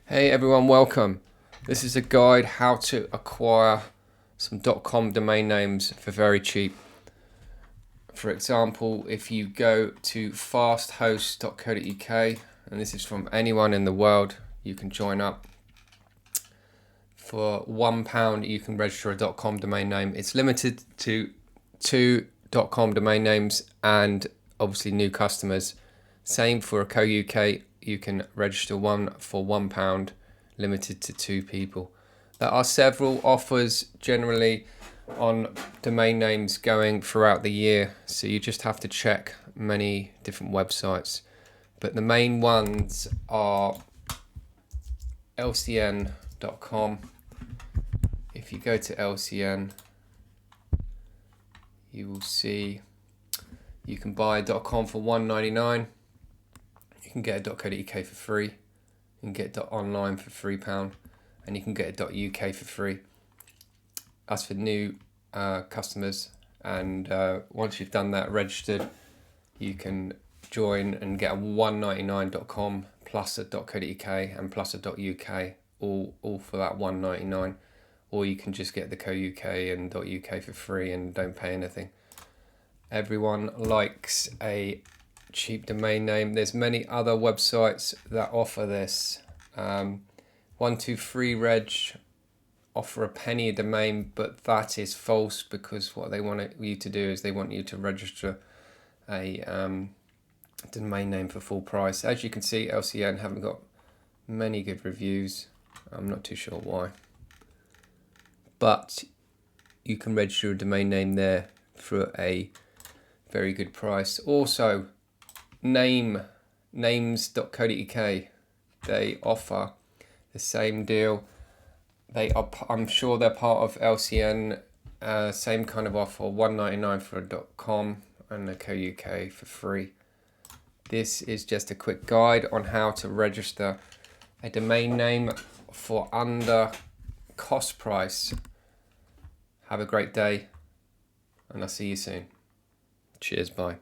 Hey everyone, welcome. This is a guide how to acquire some .com domain names for very cheap. For example, if you go to fasthost.co.uk, and this is from anyone in the world, you can join up. For £1 you can register a .com domain name. It's limited to 2 .com domain names and obviously new customers. Same for a co-UK, you can register one for £1, limited to 2 people. There are several offers generally on domain names going throughout the year, so you just have to check many different websites. But the main ones are lcn.com. If you go to LCN, you will see you can buy .com for $1.99. You can get a .co.uk for free. You can get .online for £3, and you can get a .uk for free. That's for new customers, and once you've done that, registered, you can join and get a $1.99 plus a .co.uk and plus a .uk, all for that $1.99. Or you can just get the co.uk and .uk for free and don't pay anything. Everyone likes a cheap domain name. There's many other websites that offer this. 123reg offer a penny a domain, but that is false, because what they want you to do is they want you to register a domain name for full price. As you can see, LCN haven't got many good reviews. I'm not too sure why. But you can register a domain name there for a very good price. Also, names.co.uk, they offer the same deal. I'm sure they're part of LCN. Same kind of offer, $1.99 for a .com and a co.uk for free. This is just a quick guide on how to register a domain name for under cost price. Have a great day, and I'll see you soon. Cheers, bye.